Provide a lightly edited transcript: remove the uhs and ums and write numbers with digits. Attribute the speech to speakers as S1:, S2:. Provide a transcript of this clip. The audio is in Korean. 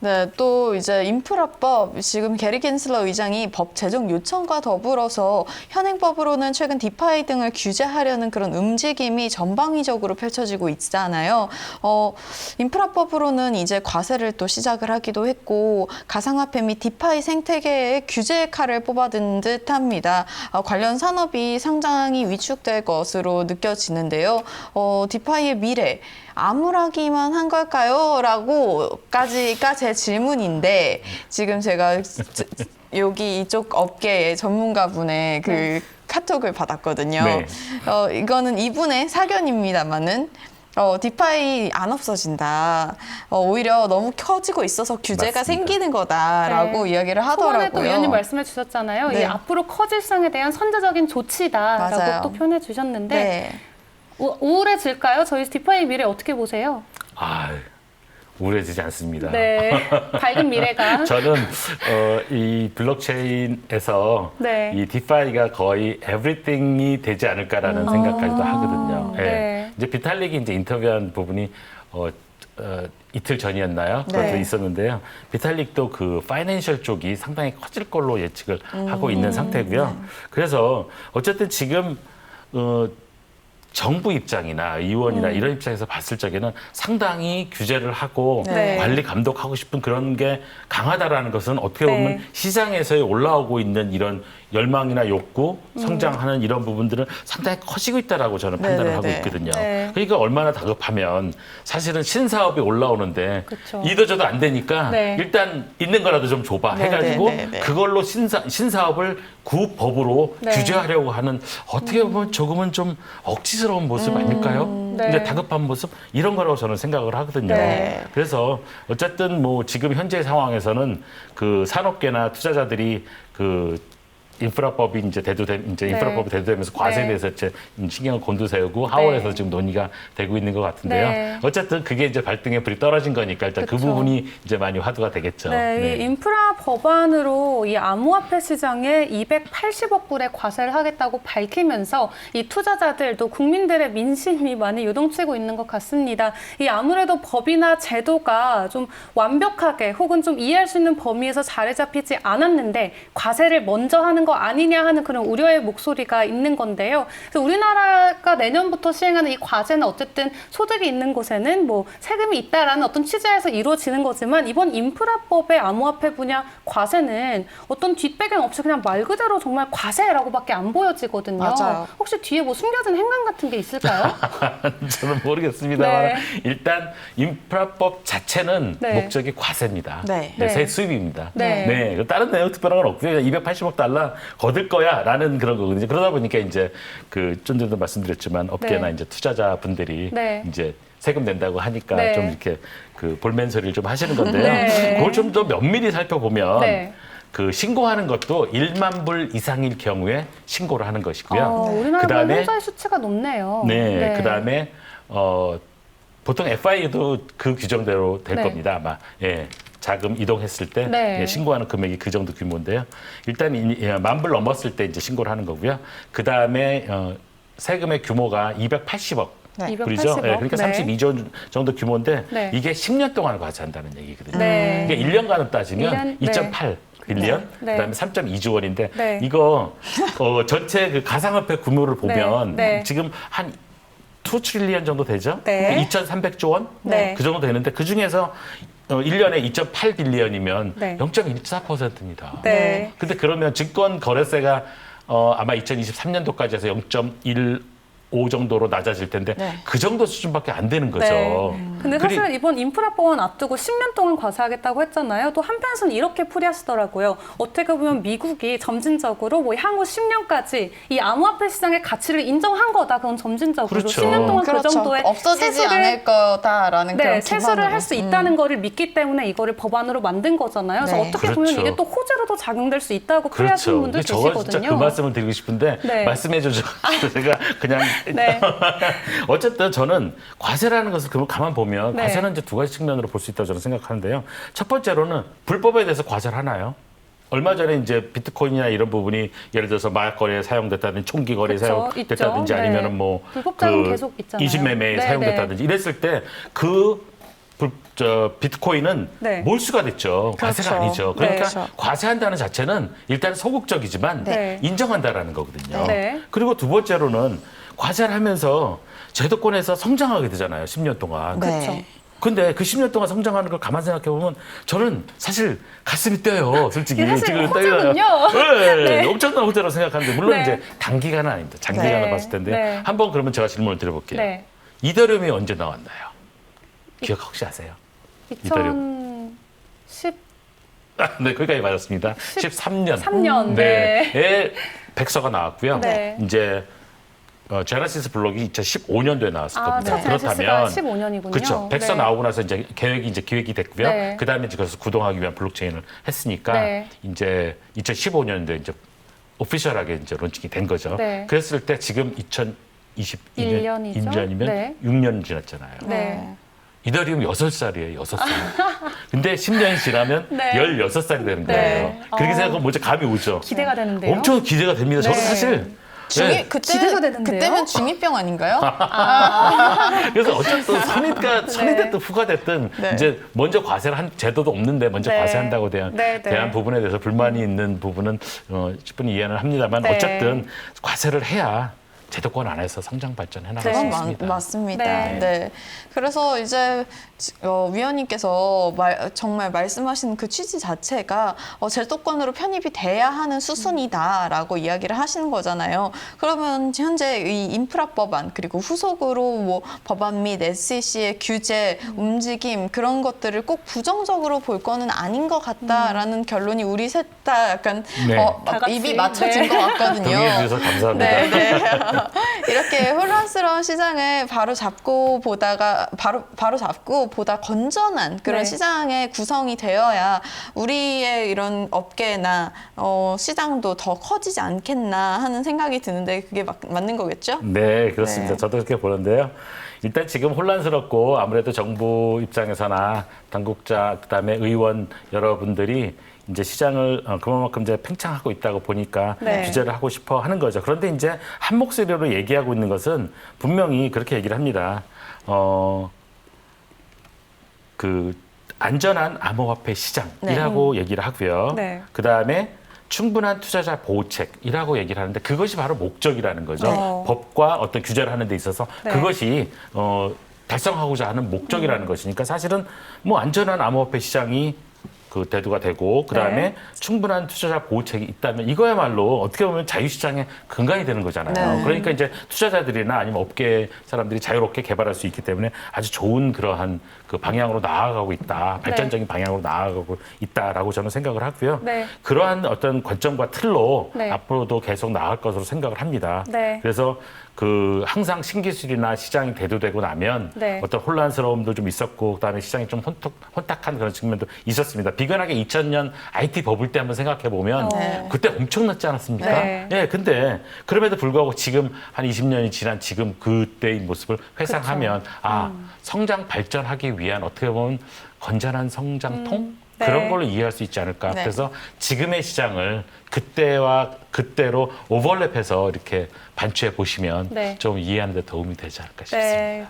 S1: 네, 또 이제 인프라법, 지금 게리 겐슬러 의장이 법 제정 요청과 더불어서 현행법으로는 최근 디파이 등을 규제하려는 그런 움직임이 전방위적으로 펼쳐지고 있잖아요. 인프라법으로는 이제 과세를 또 시작을 하기도 했고 가상화폐 및 디파이 생태계에 규제의 칼을 뽑아든 듯합니다. 관련 산업이 상당히 위축될 것으로 느껴지는데요. 디파이의 미래 암울하기만 한 걸까요? 라고까지가 제 질문인데 지금 제가 여기 이쪽 업계의 전문가분의 그 카톡을 받았거든요.
S2: 네.
S1: 이거는 이분의 사견입니다만은 디파이 안 없어진다. 오히려 너무 커지고 있어서 규제가
S2: 맞습니다.
S1: 생기는 거다라고 이야기를
S3: 초반에
S1: 하더라고요.
S3: 또 위원님 말씀해 주셨잖아요.
S1: 네.
S3: 이 앞으로 커질 시장에 대한 선제적인 조치다라고
S1: 맞아요.
S3: 또 표현해 주셨는데
S1: 네.
S3: 우울해질까요? 저희 디파이 미래 어떻게 보세요?
S2: 우울해지지 않습니다.
S3: 네, 밝은 미래가.
S2: 저는 이 블록체인에서
S3: 네.
S2: 이 디파이가 거의 에브리띵이 되지 않을까라는 생각까지도 하거든요. 예.
S3: 네.
S2: 이제 비탈릭이 이제 인터뷰한 부분이 이틀 전이었나요? 그것도
S1: 네.
S2: 있었는데요. 비탈릭도 그 파이낸셜 쪽이 상당히 커질 걸로 예측을 하고 있는 상태고요. 그래서 어쨌든 지금 정부 입장이나 의원이나 이런 입장에서 봤을 적에는 상당히 규제를 하고
S3: 네.
S2: 관리 감독하고 싶은 그런 게 강하다라는 것은 어떻게 보면
S3: 네.
S2: 시장에서 올라오고 있는 이런 열망이나 욕구, 성장하는 이런 부분들은 상당히 커지고 있다라고 저는 판단을 하고
S1: 네네네.
S2: 있거든요.
S3: 네.
S2: 그러니까 얼마나 다급하면 사실은 신사업이 올라오는데
S3: 그쵸.
S2: 이도저도 안 되니까
S3: 네.
S2: 일단 있는 거라도 좀 줘봐 해가지고
S1: 네네네네.
S2: 그걸로 신사업을 구법으으로
S3: 네.
S2: 규제하려고 하는 어떻게 보면 조금은 좀 억지스러운 모습 아닐까요?
S3: 네.
S2: 이제 다급한 모습 이런 거라고 저는 생각을 하거든요.
S1: 네.
S2: 그래서 어쨌든 뭐 지금 현재 상황에서는 그 산업계나 투자자들이 그 인프라법이 이제 인프라법이 대두되면서 과세에
S3: 네.
S2: 대해서 이제 신경을 곤두세우고 하원에서 지금 논의가 되고 있는 것 같은데요.
S3: 네.
S2: 어쨌든 그게 이제 발등에 불이 떨어진 거니까 일단 그
S3: 그쵸.
S2: 부분이 이제 많이 화두가 되겠죠.
S3: 네, 이 인프라 법안으로 이 암호화폐 시장에 280억 불의 과세를 하겠다고 밝히면서 이 투자자들도 국민들의 민심이 많이 요동치고 있는 것 같습니다. 이 아무래도 법이나 제도가 좀 완벽하게 혹은 좀 이해할 수 있는 범위에서 자리 잡히지 않았는데 과세를 먼저 하는 거 아니냐 하는 그런 우려의 목소리가 있는 건데요. 그래서 우리나라가 내년부터 시행하는 이 과세는 어쨌든 소득이 있는 곳에는 뭐 세금이 있다라는 어떤 취지에서 이루어지는 거지만 이번 인프라법의 암호화폐 분야 과세는 어떤 뒷배경 없이 그냥 말 그대로 정말 과세라고밖에 안 보여지거든요.
S1: 맞아요.
S3: 혹시 뒤에 뭐 숨겨진 행간 같은 게 있을까요?
S2: 저는 모르겠습니다만
S3: 네.
S2: 일단 인프라법 자체는
S3: 네.
S2: 목적이 과세입니다.
S1: 네.
S3: 네.
S2: 세 수입입니다.
S3: 네.
S2: 다른 내용 특별한 건 없고요. 280억 달러 거둘 거야라는 그런 거거든요. 그러다 보니까 이제 그 좀 전에도 말씀드렸지만 업계나
S3: 네.
S2: 이제 투자자분들이
S3: 네.
S2: 이제 세금 낸다고 하니까
S3: 네.
S2: 좀 이렇게 그 볼멘 소리를 좀 하시는 건데요.
S3: 네.
S2: 그걸 좀 더 면밀히 살펴보면
S3: 네.
S2: 그 신고하는 것도 1만 불 이상일 경우에 신고를 하는 것이고요.
S3: 우리나라보다
S2: 그다음에
S3: 현저히 수치가 높네요.
S2: 네, 그다음에 보통 FI도 그 규정대로 될
S3: 네.
S2: 겁니다. 아마 자금 이동했을 때
S3: 네.
S2: 신고하는 금액이 그 정도 규모인데요. 일단 10,000불 넘었을 때 이제 신고를 하는 거고요. 그다음에 세금의 규모가 280억.
S1: 네.
S2: 불이죠.
S3: 280억.
S2: 그러니까
S3: 네.
S2: 32조 정도 규모인데
S3: 네.
S2: 이게 10년 동안 과세한다는 얘기거든요.
S3: 네.
S2: 그러니까 1년간을 따지면
S3: 1년,
S2: 2.8 빌리언,
S3: 네.
S2: 그다음에 3.2조 원인데
S3: 네.
S2: 이거 전체 그 가상화폐 규모를 보면
S3: 네.
S2: 지금 한 2 트릴리언 정도 되죠?
S3: 네.
S2: 2,300조 원?
S3: 네.
S2: 그 정도 되는데 그중에서 1년에 2.8 빌리언이면
S3: 네.
S2: 0.14%입니다.
S3: 네.
S2: 근데 그러면 증권 거래세가 아마 2023년도까지 해서 0.15 정도로 낮아질 텐데
S1: 네.
S2: 그 정도 수준밖에 안 되는 거죠.
S3: 네. 근데 사실 이번 인프라법안 앞두고 10년 동안 과세하겠다고 했잖아요. 또 한편에서는 이렇게 풀이하시더라고요. 어떻게 보면 미국이 점진적으로 뭐 향후 10년까지 이 암호화폐 시장의 가치를 인정한 거다. 그건 점진적으로
S2: 그렇죠.
S3: 10년 동안
S1: 그렇죠.
S3: 그 정도의
S1: 없어지지 않을 거다라는
S3: 네,
S1: 그런
S3: 세수를
S1: 기반으로.
S3: 할 수 있다는 거를 믿기 때문에 이거를 법안으로 만든 거잖아요. 그래서
S1: 네.
S3: 어떻게
S2: 그렇죠.
S3: 보면 이게 또 호재로도 작용될 수 있다고 풀이하시는 분들
S2: 저거
S3: 계시거든요.
S2: 진짜 그 말씀을 드리고 싶은데
S3: 네.
S2: 말씀해줘서 제가 그냥
S3: 네.
S2: 어쨌든 저는 과세라는 것을 가만 보면
S3: 네.
S2: 과세는 이제 두 가지 측면으로 볼 수 있다고 저는 생각하는데요. 첫 번째로는 불법에 대해서 과세를 하나요? 얼마 전에 이제 비트코인이나 이런 부분이 예를 들어서 마약 거래에 사용됐다든지 총기 거래에
S3: 그렇죠.
S2: 사용됐다든지
S3: 있죠.
S2: 아니면은
S3: 네.
S2: 뭐
S3: 불법 자금 계속 있잖아요.
S2: 이신매매에
S3: 네,
S2: 사용됐다든지 이랬을 때 그 비트코인은
S3: 네.
S2: 몰수가 됐죠. 과세가
S1: 그렇죠.
S2: 아니죠. 그러니까
S1: 네. 그렇죠.
S2: 과세한다는 자체는 일단 소극적이지만
S3: 네.
S2: 인정한다라는 거거든요.
S3: 네.
S2: 그리고 두 번째로는 과세를 하면서 제도권에서 성장하게 되잖아요. 10년 동안.
S3: 그렇죠.
S2: 근데 그 10년 동안 성장하는 걸 가만 생각해 보면 저는 사실 가슴이 뛰어요. 솔직히
S3: 이게 사실
S2: 지금
S3: 호재군요.
S2: 네,
S3: 네.
S2: 엄청난 호재라고 생각하는데 물론
S3: 네.
S2: 이제 단기간은 아닙니다. 장기간을
S3: 네.
S2: 봤을 텐데
S3: 네.
S2: 한번 그러면 제가 질문을 드려볼게요.
S3: 네.
S2: 이더리움이 언제 나왔나요? 기억 혹시 아세요? 이더리움.
S3: 2010
S2: 네, 거기까지 맞았습니다. 13년.
S3: 3년.
S2: 네.
S3: 네.
S2: 에 백서가 나왔고요.
S3: 네.
S2: 이제 제네시스 블록이 2015년도에 나왔을 겁니다.
S3: 첫 제네시스가 15년이군요.
S2: 그렇죠. 백서
S3: 네.
S2: 나오고 나서 이제 기획이 됐고요.
S3: 네.
S2: 그 다음에 이제 그래서 구동하기 위한 블록체인을 했으니까
S3: 네.
S2: 이제 2015년도에 이제 오피셜하게 이제 론칭이 된 거죠.
S3: 네.
S2: 그랬을 때 지금 2021년
S3: 1년이죠? 네.
S2: 6년 지났잖아요.
S3: 네.
S2: 이더리움 6살이에요, 6살. 근데 10년이 지나면
S3: 네.
S2: 16살이 되는
S3: 네.
S2: 거예요. 그렇게 생각하면 먼저 감이 오죠.
S3: 기대가 되는데요.
S2: 엄청 기대가 됩니다. 저는
S3: 네.
S2: 사실. 네.
S3: 기대가 되는데요?
S1: 그때면 중2병 아닌가요?
S2: 그래서 어쨌든 선이 됐든 후가 됐든
S1: 네.
S2: 이제 먼저 과세를 한 제도도 없는데 먼저
S3: 네.
S2: 과세한다고
S3: 네, 네.
S2: 대한 부분에 대해서 불만이 있는 부분은 충분히 이해는 합니다만
S3: 네.
S2: 어쨌든 과세를 해야 제도권 안에서 성장 발전해 나갈 수
S3: 네.
S2: 있습니다.
S1: 맞습니다.
S3: 네.
S1: 네. 그래서 이제 위원님께서 정말 말씀하신 그 취지 자체가 제도권으로 편입이 돼야 하는 수순이다라고 이야기를 하시는 거잖아요. 그러면 현재 이 인프라법안 그리고 후속으로 뭐 법안 및 SEC의 규제, 움직임 그런 것들을 꼭 부정적으로 볼 거는 아닌 것 같다라는 결론이 우리 셋 다 약간
S2: 네.
S3: 다 같이.
S1: 입이 맞춰진
S3: 네.
S1: 것 같거든요.
S2: 동의해 주셔서 감사합니다.
S1: 네, 네. 이렇게 혼란스러운 시장을 바로 잡고 보다 건전한 그런
S3: 네.
S1: 시장의 구성이 되어야 우리의 이런 업계나 시장도 더 커지지 않겠나 하는 생각이 드는데 그게 맞는 거겠죠?
S2: 네, 그렇습니다.
S1: 네.
S2: 저도 그렇게 보는데요. 일단 지금 혼란스럽고 아무래도 정부 입장에서나 당국자 그다음에 의원 여러분들이 이제 시장을 그만큼 이제 팽창하고 있다고 보니까
S3: 네.
S2: 규제를 하고 싶어 하는 거죠. 그런데 이제 한 목소리로 얘기하고 있는 것은 분명히 그렇게 얘기를 합니다. 그 안전한 암호화폐 시장이라고 얘기를 하고요.
S3: 네.
S2: 그 다음에 충분한 투자자 보호책이라고 얘기를 하는데 그것이 바로 목적이라는 거죠.
S3: 네.
S2: 법과 어떤 규제를 하는 데 있어서
S3: 네.
S2: 그것이 달성하고자 하는 목적이라는 것이니까 사실은 뭐 안전한 암호화폐 시장이 그 대두가 되고 그다음에
S3: 네.
S2: 충분한 투자자 보호책이 있다면 이거야말로 어떻게 보면 자유시장의 근간이 되는 거잖아요.
S1: 네.
S2: 그러니까 이제 투자자들이나 아니면 업계 사람들이 자유롭게 개발할 수 있기 때문에 아주 좋은 그러한 그 방향으로 나아가고 있다. 발전적인 방향으로 나아가고 있다라고 저는 생각을 하고요.
S3: 네.
S2: 그러한 어떤 관점과 틀로
S3: 네.
S2: 앞으로도 계속 나아갈 것으로 생각을 합니다.
S3: 네.
S2: 그래서 그 항상 신기술이나 시장이 대두되고 나면
S3: 네.
S2: 어떤 혼란스러움도 좀 있었고 그다음에 시장이 좀 혼탁한 그런 측면도 있었습니다. 비근하게 2000년 IT 버블 때 한번 생각해 보면
S1: 네.
S2: 그때 엄청났지 않았습니까?
S3: 네.
S2: 예, 근데 그럼에도 불구하고 지금 한 20년이 지난 지금 그때의 모습을 회상하면 성장 발전하기 위한 어떻게 보면 건전한 성장통
S3: 네.
S2: 그런 걸로 이해할 수 있지 않을까.
S1: 네.
S2: 그래서 지금의 시장을 그때와 그때로 오버랩해서 이렇게 반추해 보시면
S3: 네.
S2: 좀 이해하는 데 도움이 되지 않을까 싶습니다.
S3: 네.